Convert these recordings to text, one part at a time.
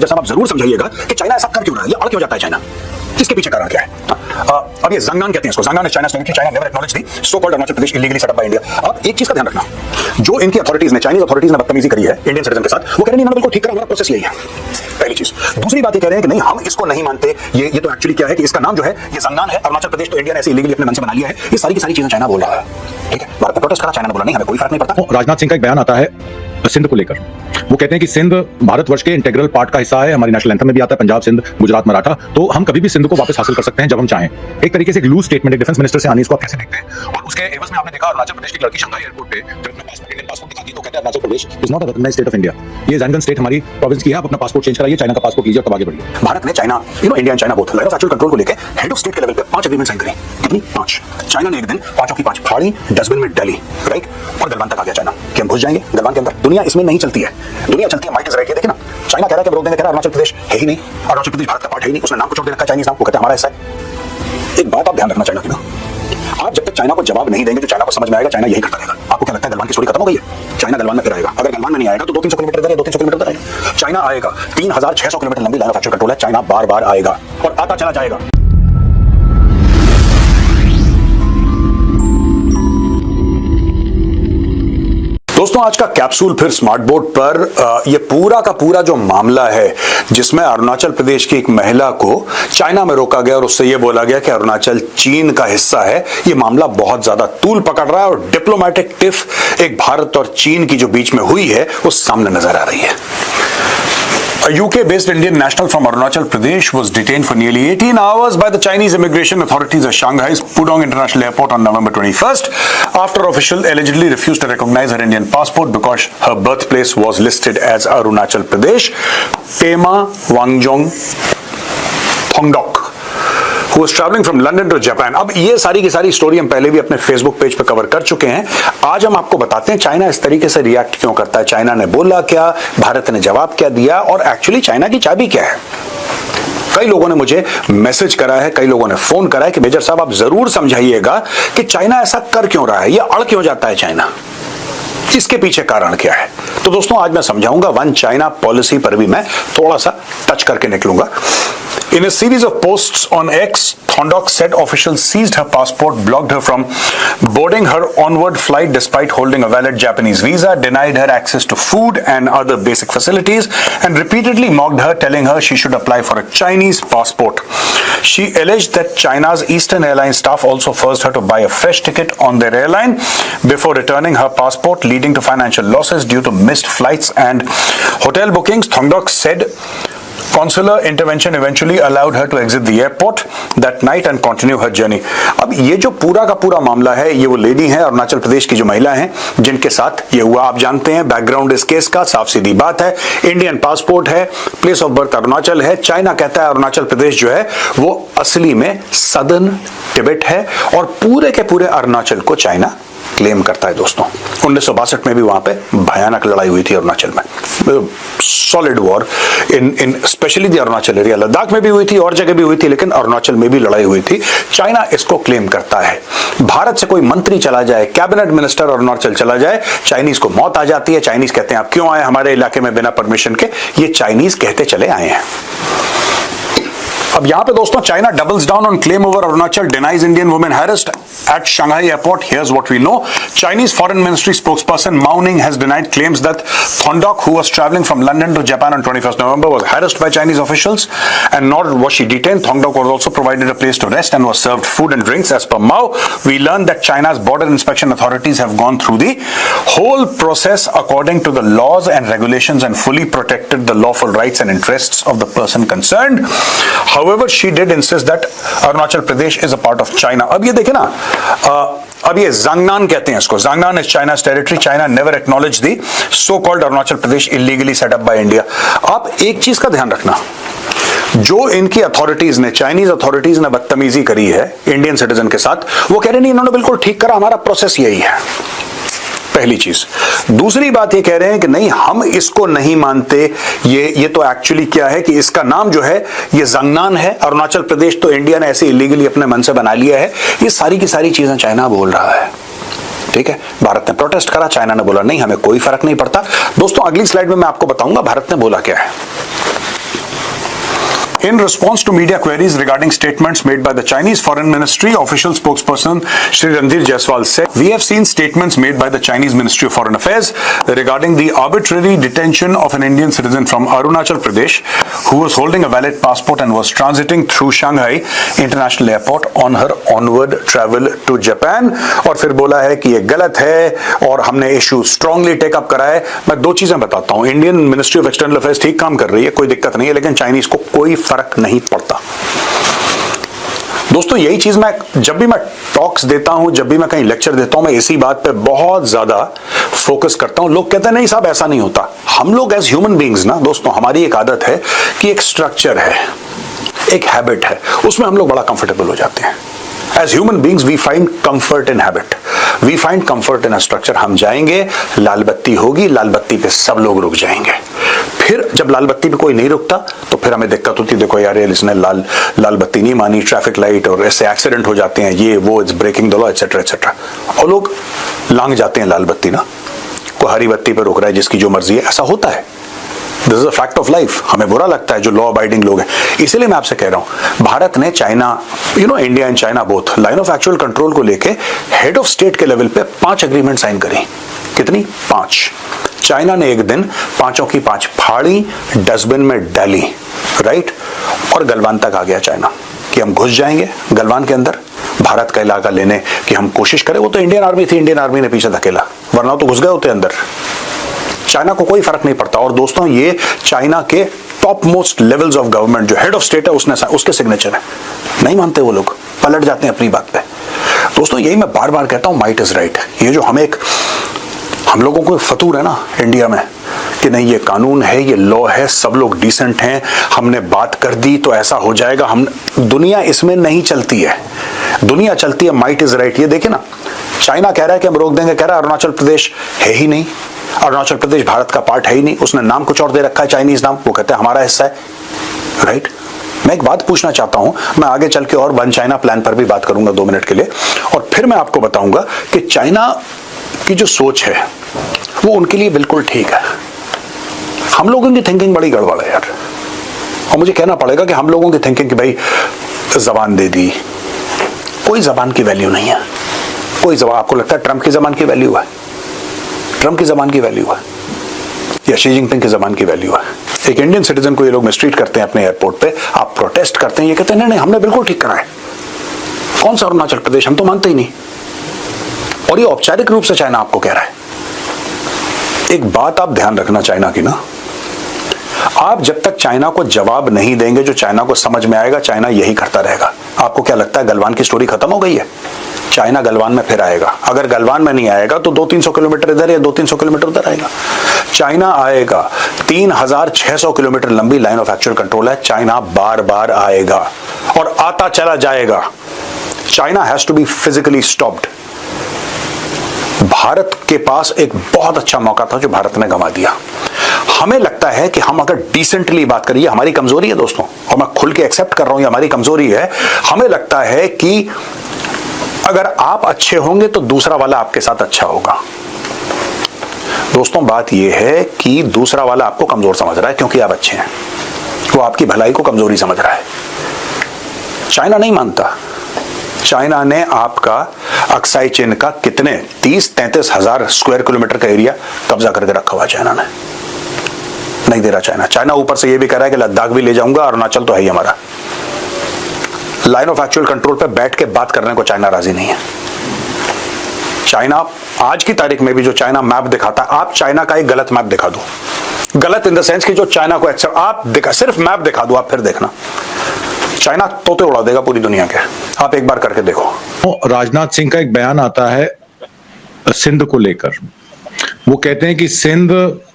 जैसा आप जरूर समझाइएगा कि चाइना ऐसा कर क्यों रहा है, ये अड़ क्यों जाता है चाइना, इसके पीछे कारण क्या है। अब ये ज़ंगनान कहते हैं इसको, Zangnan is चाइना's territory, China never acknowledge the so called Arunachal Pradesh illegally set up by India. अब एक चीज का ध्यान रखना, जो इनकी अथॉरिटीज ने, चाइनीज अथॉरिटीज ने बदतमीजी करी है इंडियन सिटीजन के साथ, वो कह रहे हैं इन्होंने बिल्कुल ठीक करा, हमारा प्रोसेस यही है, पहली चीज। दूसरी बात ये कह रहे हैं कि नहीं हम इसको नहीं मानते, ये तो एक्चुअली क्या है कि इसका नाम जो है ये ज़ंगनान है, अरुणाचल प्रदेश तो इंडिया ने ऐसे इलीगली अपने मन से बना लिया है, ये सारी की सारी चीजें चाइना बोल रहा है। ठीक है, भारत ने प्रोटेस्ट करा, चाइना ने बोला नहीं हमें कोई फर्क नहीं पड़ता। राजनाथ सिंह का एक बयान आता है सिंध को लेकर, वो कहते हैं कि सिंध भारतवर्ष के इंटीग्रल पार्ट का हिस्सा है, हमारी नेशनल एंथम में भी आता है पंजाब, सिंध, गुजरात, मराठा, तो हम कभी भी सिंध को वापस हासिल कर सकते हैं जब हम चाहें। एक तरीके से एक लूज स्टेटमेंट एक डिफेंस मिनिस्टर से आनी, इसको आप कैसे देखते हैं? और उसके एवज में आपने देखा अरुणाचल प्रदेश की लड़की शंघाई एयरपोर्ट पे जब अपना पासपोर्ट, इंडियन पासपोर्ट दिखाती तो कहते हैं Arunachal Pradesh is not a recognized state of India, ये ज़ैनगन स्टेट हमारी प्रोविंस की है, आप अपना पासपोर्ट चेंज कराइए, चाइना का पासपोर्ट लीजिए और तब आगे बढ़िए। भारत ने China, India and China both line of actual control को लेकर हेड ऑफ स्टेट के लेवल पे 5 एग्रीमेंट साइन करी। कितनी? 5। चाइना ने एक दिन 5 की 5 फाड़ी, डस्टबिन में डाली, राइट, और गलवान तक आ गया चाइना कि हम घुस जाएंगे गलवान के अंदर। दुनिया इसमें नहीं चलती है, दुनिया चलती है माइट इज राइट। देखिए ना, चाइना कह रहा है कि हम रोक देंगे, कह रहा है अरुणाचल प्रदेश है ही नहीं, अरुणाचल प्रदेश भारत का पार्ट है ही नहीं, उसने नाम कुछ और दे रखा है चाइनीज नाम, वो कहते हैं हमारा हिस्सा है। एक बात आप ध्यान रखना चाइना की ना, आप जब तक चाइना को जवाब नहीं देंगे, जो चाइना को समझ में आएगा चाइना यही करता रहेगा। आपको क्या लगता है गलवान की स्टोरी खत्म हो गई है? चाइना गलवान में फिर आएगा, अगर गलवान में नहीं आएगा तो 200-300 किलोमीटर इधर है, 200-300 किलोमीटर इधर है। चाइना आएगा, 3600 किलोमीटर लंबी लाइन ऑफ एक्चुअल कंट्रोल है, चाइना बार बार आएगा और आता चला जाएगा। दोस्तों आज का कैप्सूल फिर स्मार्ट बोर्ड पर ये पूरा का पूरा जो मामला है जिसमें अरुणाचल प्रदेश की एक महिला को चाइना में रोका गया और उससे ये बोला गया कि अरुणाचल चीन का हिस्सा है, ये मामला बहुत ज्यादा तूल पकड़ रहा है और डिप्लोमेटिक टिफ एक भारत और चीन की जो बीच में हुई है वो सामने नजर आ रही है। A UK-based Indian national from Arunachal Pradesh was detained for nearly 18 hours by the Chinese immigration authorities at Shanghai's Pudong International Airport on November 21st after officials allegedly refused to recognize her Indian passport because her birthplace was listed as Arunachal Pradesh. Pema Wangjong Thongdok, who was traveling from London to Japan. अब ये सारी की सारी story हम पहले भी अपने Facebook page पर कवर कर चुके हैं। आज हम आपको बताते हैं चाइना इस तरीके से रिएक्ट क्यों करता है, चाइना ने बोला क्या, भारत ने जवाब क्या दिया और एक्चुअली चाइना की चाबी क्या है। कई लोगों ने मुझे मैसेज करा है, कई लोगों ने फोन करा है कि मेजर साहब आप जरूर समझाइएगा कि चाइना ऐसा कर क्यों रहा है, ये अड़ क्यों जाता है चाइना, इसके पीछे कारण क्या है। तो दोस्तों आज मैं समझाऊंगा वन चाइना पॉलिसी पर भी मैं थोड़ा सा टच करके निकलूंगा। In a series of posts on X, Thongdok said officials seized her passport, blocked her from boarding her onward flight despite holding a valid Japanese visa, denied her access to food and other basic facilities, and repeatedly mocked her, telling her she should apply for a Chinese passport. She alleged that China's Eastern Airlines staff also forced her to buy a fresh ticket on their airline before returning her passport, leading to financial losses due to missed flights and hotel bookings. Thongdok said consular intervention eventually allowed her to exit the airport that night and continue her journey. अब ये जो पूरा का पूरा मामला है, ये वो लेडी है अरुणाचल प्रदेश की जो महिला हैं जिनके साथ ये हुआ, आप जानते हैं बैकग्राउंड इस केस का, साफ सीधी बात है, इंडियन पासपोर्ट है, प्लेस ऑफ बर्थ अरुणाचल है, चाइना कहता है अरुणाचल प्रदेश जो है वो असली में सदर्न तिब्बत है और पूरे के पूरे अरुणाचल को चाइना क्लेम करता है। दोस्तों 1962 में भी वहां पे भयानक लड़ाई हुई थी अरुणाचल में, solid war in specially the Arunachal area, Ladakh में भी हुई थी और जगह भी हुई थी, लेकिन अरुणाचल में भी लड़ाई हुई थी। चाइना इसको क्लेम करता है। भारत से कोई मंत्री चला जाए, कैबिनेट मिनिस्टर अरुणाचल चला जाए, चाइनीज को मौत आ जाती है। चाइनीज कहते हैं आप क्यों आए हमारे इलाके में बिना परमिशन के, ये चाइनीज कहते चले आए हैं। अब यहां पे दोस्तों China doubles down on claim over Arunachal, denies Indian women harassed at Shanghai airport. Here's what we know. Chinese foreign ministry spokesperson Mao Ning has denied claims that Thongdok, who was traveling from London to Japan on 21st November, was harassed by Chinese officials, and nor was she detained. Thongdok was also provided a place to rest and was served food and drinks. As per Mao, we learned that China's border inspection authorities have gone through the whole process according to the laws and regulations and fully protected the lawful rights and interests of the person concerned. However, she did insist that Arunachal Pradesh is a part of China. अब ये देखे ना, अब ये Zangnan कहते हैं इसको, Zangnan is चाइना's territory, China never acknowledge the so called Arunachal Pradesh illegally set up by India. आप एक चीज का ध्यान रखना, जो इनकी अथॉरिटीज ने, चाइनीज अथॉरिटीज ने बदतमीजी करी है इंडियन सिटीजन के साथ, वो कह रहे नहीं इन्होंने बिल्कुल ठीक करा, हमारा प्रोसेस यही है, पहली चीज। दूसरी बात ये कह रहे हैं कि नहीं हम इसको नहीं मानते, ये तो एक्चुअली क्या है कि इसका नाम जो है ये ज़ंगनान है, अरुणाचल प्रदेश तो इंडिया ने ऐसे इलीगली अपने मन से बना लिया है। ये सारी की सारी चीजें चाइना बोल रहा है। ठीक है, भारत ने प्रोटेस्ट करा, चाइना ने बोला नहीं हमें कोई फर्क नहीं पड़ता। दोस्तों अगली स्लाइड में मैं आपको बताऊंगा भारत ने बोला क्या है। In response to media queries regarding statements made by the Chinese Foreign Ministry, official spokesperson Shri Randir Jaiswal said, "We have seen statements made by the Chinese Ministry of Foreign Affairs regarding the arbitrary detention of an Indian citizen from Arunachal Pradesh who was holding a valid passport and was transiting through Shanghai International Airport on her onward travel to Japan." और फिर बोला है कि ये गलत है और हमने इशू स्ट्रांगली टेकअप करा है। मैं दो चीजें बताता हूं, Indian ministry of external affairs ठीक काम कर रही है, कोई दिक्कत नहीं है, लेकिन चाइनीज को कोई फर्क नहीं पड़ता। दोस्तों यही चीज मैं जब भी मैं टॉक्स देता हूं, जब भी मैं कहीं लेक्चर देता हूं, मैं इसी बात पे बहुत ज्यादा फोकस करता हूं। लोग कहते हैं नहीं साहब ऐसा नहीं होता। हम लोग एज ह्यूमन बीइंग्स ना दोस्तों, हमारी एक आदत है कि एक स्ट्रक्चर है, एक हैबिट है, उसमें हम लोग बड़ा कंफर्टेबल हो जाते हैं। As human beings, we find comfort in habit. We find comfort in a structure. हम जाएंगे, लाल बत्ती होगी, लाल बत्ती पे सब लोग रुक जाएंगे। फिर जब लाल बत्ती पे कोई नहीं रुकता तो फिर हमें दिक्कत होती है, देखो यार इसने लाल बत्ती नहीं मानी, ट्रैफिक लाइट, और ऐसे एक्सीडेंट हो जाते हैं, ये वो, it's breaking the law etcetera etcetera. और लोग लांग जाते हैं लाल बत्ती ना, कोई हरी बत्ती पे रुक रहा है, जिसकी जो मर्जी है, ऐसा होता है। This is a fact of life. हमें बुरा लगता है जो लॉ अबाइडिंग लोग हैं। इसीलिए मैं आपसे कह रहा हूं, भारत ने China, India and China both, line of actual control को लेके हेड ऑफ स्टेट के लेवल पे 5 एग्रीमेंट साइन करी। कितनी? 5। चाइना ने एक दिन 5 की 5 फाड़ी, डस्टबिन में डाली, राइट? और गलवान तक आ गया चाइना कि हम घुस जाएंगे गलवान के अंदर, भारत का इलाका लेने की हम कोशिश करें। वो तो इंडियन आर्मी थी, इंडियन आर्मी ने पीछे धकेला, वरना तो घुस गए होते अंदर। चाइना को कोई फर्क नहीं पड़ता। और दोस्तों ये चाइना के top most levels of government, जो हेड ऑफ स्टेट है, उसके सिग्नेचर है। नहीं मानते वो लोग, पलट जाते हैं अपनी बात पे। दोस्तों यही मैं बार बार कहता हूं, माइट इज राइट। ये जो हम लोगों को फतूर है ना इंडिया में कि नहीं ये कानून है, ये लॉ है, सब लोग डिसेंट हैं, हमने बात कर दी तो ऐसा हो जाएगा। दुनिया इसमें नहीं चलती है, दुनिया चलती है माइट इज राइट। ये देखिए ना, चाइना कह रहा है कि हम रोक देंगे, कह रहा है अरुणाचल प्रदेश है ही नहीं, अरुणाचल प्रदेश भारत का पार्ट है ही नहीं, उसने नाम कुछ और दे रखा है, चाइनीज नाम, वो कहते हैं हमारा हिस्सा है, राइट? मैं एक बात पूछना चाहता हूं, मैं आगे चल के और वन चाइना प्लान पर भी बात करूंगा 2 मिनट के लिए, और फिर मैं आपको बताऊंगा कि चाइना की जो सोच है वो उनके लिए बिल्कुल ठीक है। हम लोगों की थिंकिंग बड़ी गड़बड़ है यार, और मुझे कहना पड़ेगा कि हम लोगों की थिंकिंग कि भाई जबान दे दी, कोई जबान की वैल्यू नहीं है, कोई जबान। आपको लगता है ट्रंप की जबान की वैल्यू है? ट्रंप की जबान की वैल्यू है या शी जिनपिंग की जबान की वैल्यू है? एक इंडियन सिटीजन को ये लोग मिसट्रीट करते हैं अपने एयरपोर्ट पे, आप प्रोटेस्ट करते हैं, ये कहते हैं नहीं नहीं हमने बिल्कुल ठीक करा है, कौन सा अरुणाचल प्रदेश, हम तो मानते ही नहीं। और ये औपचारिक रूप से चाइना आपको कह रहा है। एक बात आप ध्यान रखना चाइना की ना, आप जब तक चाइना को जवाब नहीं देंगे जो चाइना को समझ में आएगा, चाइना यही करता रहेगा। आपको क्या लगता है गलवान की स्टोरी खत्म हो गई है? चाइना गलवान में फिर आएगा। अगर गलवान में नहीं आएगा तो 200-300 किलोमीटर इधर या 200-300 किलोमीटर उधर आएगा। चाइना आएगा, 3600 किलोमीटर लंबी लाइन ऑफ एक्चुअल कंट्रोल है, चाइना बार बार आएगा और आता चला जाएगा। China has to be physically stopped. Bharat के पास एक बहुत अच्छा मौका था जो भारत ने गंवा दिया। हमें लगता है कि हम अगर डिसेंटली बात करिए, हमारी कमजोरी है दोस्तों, और मैं खुल के एक्सेप्ट कर रहा हूं, ये हमारी कमजोरी है। हमें लगता है कि अगर आप अच्छे होंगे तो दूसरा वाला आपके साथ अच्छा होगा। दोस्तों बात यह है कि दूसरा वाला आपको कमजोर समझ रहा है क्योंकि आप अच्छे हैं, वो आपकी भलाई को कमजोरी समझ रहा है। चाइना नहीं मानता। चाइना ने आपका अक्साई चीन का कितने 30-33 हजार स्क्वायर किलोमीटर का एरिया कब्जा करके रखा हुआ चाइना ने। नहीं दे रहा चाइना। चाइना ऊपर से ये भी कह रहा है कि लद्दाख भी ले जाऊंगा, अरुणाचल तो है ही हमारा। लाइन ऑफ एक्चुअल कंट्रोल पे बैठ के बात करने को चाइना राजी नहीं है। चाइना आज की तारीख में भी जो चाइना मैप दिखाता है, आप चाइना का एक गलत मैप दिखा दो, गलत इन द सेंस कि जो चाइना को एक्सेप्ट, आप सिर्फ मैप दिखा दो, आप फिर देखना चाइना तोते उड़ा देगा पूरी दुनिया के। आप एक बार करके देखो। राजनाथ सिंह का एक बयान आता है सिंध को लेकर। वो कहते हैं कि सिंध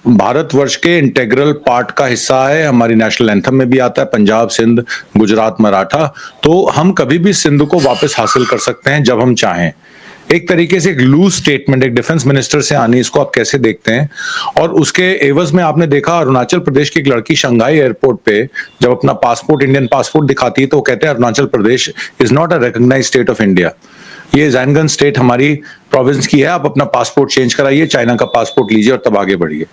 भारतवर्ष के इंटेग्रल पार्ट का हिस्सा है, हमारी नेशनल एंथम में भी आता है, पंजाब, सिंध, गुजरात, मराठा, तो हम कभी भी सिंध को वापस हासिल कर सकते हैं जब हम चाहें। एक तरीके से एक लूज स्टेटमेंट एक डिफेंस मिनिस्टर से आनी, इसको आप कैसे देखते हैं? और उसके एवज में आपने देखा अरुणाचल प्रदेश की एक लड़की शंघाई एयरपोर्ट पे जब अपना पासपोर्ट, इंडियन पासपोर्ट दिखाती है तो वो कहते हैं Arunachal Pradesh is not a recognized state of India, ये जैनगन स्टेट हमारी प्रोविंस की है, आप अपना पासपोर्ट चेंज कराइए, चाइना का पासपोर्ट लीजिए और तब आगे बढ़िए।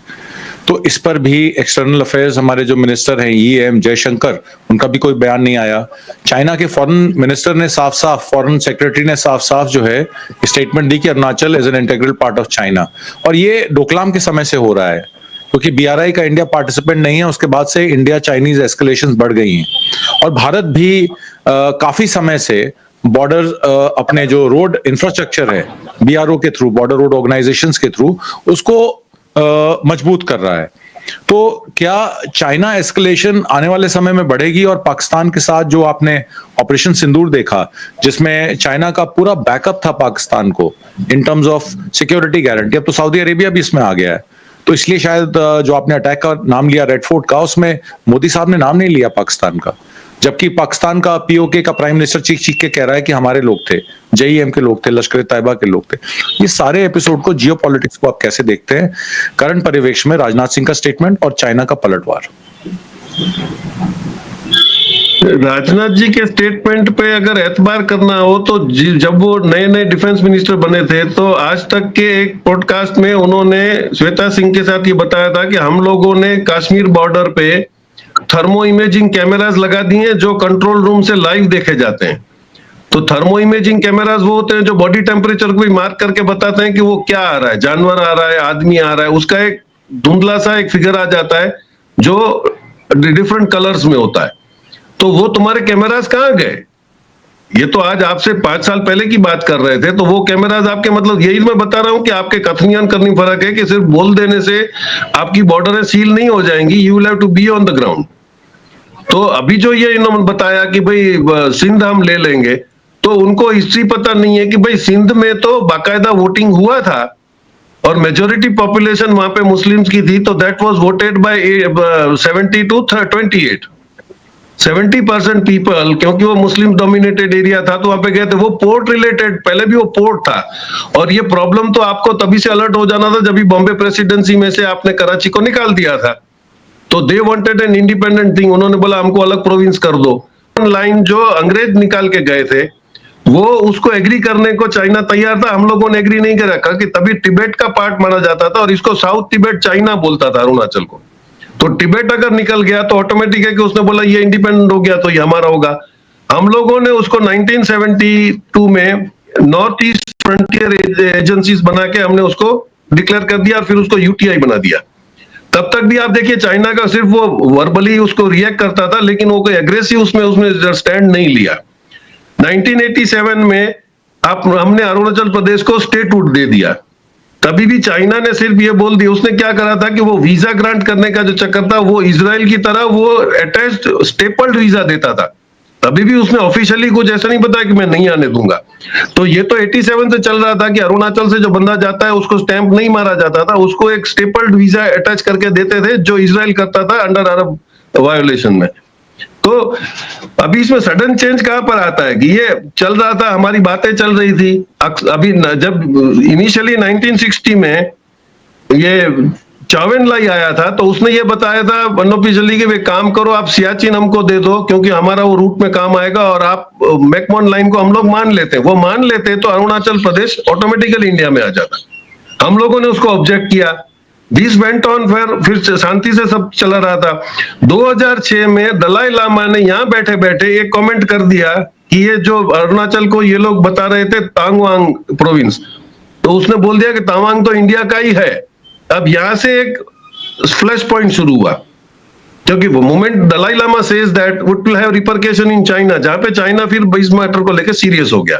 तो इस पर भी एक्सटर्नल अफेयर्स हमारे जो मिनिस्टर हैं EM जयशंकर, उनका भी कोई बयान नहीं आया। चाइना के फॉरेन मिनिस्टर ने साफ साफ, फॉरेन सेक्रेटरी ने साफ साफ जो है स्टेटमेंट दी कि Arunachal is an integral part of China. और ये डोकलाम के समय से हो रहा है, क्योंकि BRI का इंडिया पार्टिसिपेंट नहीं है, उसके बाद से इंडिया चाइनीज एस्केलेशंस बढ़ गई हैं। और भारत भी काफी समय से बॉर्डर अपने जो रोड इंफ्रास्ट्रक्चर है BRO के थ्रू, बॉर्डर रोड ऑर्गेनाइजेशंस के थ्रू, उसको मजबूत कर रहा है। तो क्या चाइना एस्केलेशन आने वाले समय में बढ़ेगी? और पाकिस्तान के साथ जो आपने ऑपरेशन सिंदूर देखा, जिसमें चाइना का पूरा बैकअप था पाकिस्तान को in terms of security guarantee, अब तो सऊदी अरेबिया भी इसमें आ गया है। तो इसलिए शायद जो आपने अटैक का नाम लिया रेड फोर्ट का, उसमें मोदी साहब ने नाम नहीं लिया पाकिस्तान का, जबकि पाकिस्तान का POK का प्राइम मिनिस्टर चीख चीख के कह रहा है कि हमारे लोग थे, JEM के लोग थे, लश्कर तैयबा के लोग थे। ये सारे एपिसोड को, जियो पॉलिटिक्स को आप कैसे देखते हैं करंट परिवेश में, राजनाथ सिंह का स्टेटमेंट और चाइना का पलटवार? राजनाथ जी के स्टेटमेंट पे अगर एतबार करना हो तो जब वो नए नए डिफेंस मिनिस्टर बने थे तो आज तक के एक पॉडकास्ट में उन्होंने श्वेता सिंह के साथ ये बताया था कि हम लोगों ने कश्मीर बॉर्डर पे थर्मो इमेजिंग कैमरास लगा दिए हैं जो कंट्रोल रूम से लाइव देखे जाते हैं। तो थर्मो इमेजिंग कैमरास वो होते हैं जो बॉडी टेम्परेचर को भी मार्क करके बताते हैं कि वो क्या आ रहा है, जानवर आ रहा है, आदमी आ रहा है, उसका एक धुंधला सा एक फिगर आ जाता है जो डिफरेंट कलर्स में होता है। तो वो तुम्हारे कैमरास कहाँ गए? ये तो आज आपसे 5 साल पहले की बात कर रहे थे, तो वो कैमरास आपके, मतलब यही मैं बता रहा हूं कि आपके कथनियां करनी फर्क है कि सिर्फ बोल देने से आपकी बॉर्डरें सील नहीं हो जाएंगी, you will have to be on the ground. तो अभी जो ये इन्होंने बताया कि भाई सिंध हम ले लेंगे, तो उनको हिस्ट्री पता नहीं है कि भाई सिंध में तो बाकायदा वोटिंग हुआ था और मेजोरिटी पॉपुलेशन वहां पे मुस्लिम्स की थी, तो that was voted by 70 to 28, 70% people, क्योंकि वो मुस्लिम डोमिनेटेड एरिया था तो वहां पे गए थे। वो पोर्ट रिलेटेड, पहले भी वो पोर्ट था। और ये प्रॉब्लम तो आपको तभी से अलर्ट हो जाना था जब भी बॉम्बे प्रेसिडेंसी में से आपने कराची को निकाल दिया था। तो they wanted an independent thing, उन्होंने बोला हमको अलग प्रोविंस कर दो। लाइन जो अंग्रेज निकाल के गए थे वो उसको एग्री करने को चाइना तैयार था, हम लोगों ने एग्री नहीं करा कि तभी तिब्बत का पार्ट माना जाता था और इसको साउथ तिब्बत चाइना बोलता था अरुणाचल को। तो तिब्बत अगर निकल गया तो ऑटोमेटिक है कि उसने बोला ये इंडिपेंडेंट हो गया तो ये हमारा होगा। हम लोगों ने उसको 1972 में नॉर्थ ईस्ट फ्रंटियर एजेंसीज बना के हमने उसको डिक्लेयर कर दिया और फिर उसको UTI बना दिया। तब तक भी आप देखिए चाइना का सिर्फ वो वर्बली उसको रिएक्ट करता था, लेकिन वो कोई एग्रेसिव उसमें स्टैंड नहीं लिया। 1987 में हमने अरुणाचल प्रदेश को स्टेटहुड दे दिया, तभी भी चाइना ने सिर्फ ये बोल दिया। उसने क्या करा था कि वो वीजा ग्रांट करने का जो चक्कर था वो इजराइल की तरह वो अटैच्ड स्टेपल्ड वीजा देता था, तभी भी उसने ऑफिशियली कुछ ऐसा नहीं बताया कि मैं नहीं आने दूंगा। तो ये तो 87 से चल रहा था कि अरुणाचल से जो बंदा जाता है उसको स्टैंप नहीं मारा जाता था, उसको एक स्टेपल्ड वीजा अटैच करके देते थे जो इजराइल करता था अंडर अरब वायोलेशन में। तो अभी इसमें सडन चेंज कहां पर आता है कि ये चल रहा था, हमारी बातें चल रही थी। अभी जब इनिशियली 1960 में ये चावेन लाई आया था तो उसने ये बताया था अनऑफिशियली कि वे काम करो, आप सियाचिन हमको दे दो क्योंकि हमारा वो रूट में काम आएगा और आप मैकमोहन लाइन को हम लोग मान लेते हैं। वो मान लेते तो अरुणाचल प्रदेश ऑटोमेटिकली इंडिया में आ जाता। हम लोगों ने उसको ऑब्जेक्ट किया, दिस वेंट ऑन, फिर शांति से सब चला रहा था। 2006 में दलाई लामा ने यहाँ बैठे बैठे एक कमेंट कर दिया कि ये जो अरुणाचल को ये लोग बता रहे थे तावांग प्रोविंस, तो उसने बोल दिया कि तावांग तो इंडिया का ही है। अब यहां से एक फ्लैश पॉइंट शुरू हुआ, क्योंकि वो moment Dalai Lama says that would will have repercussion in China, जहां पे चाइना फिर इस मैटर को लेकर सीरियस हो गया।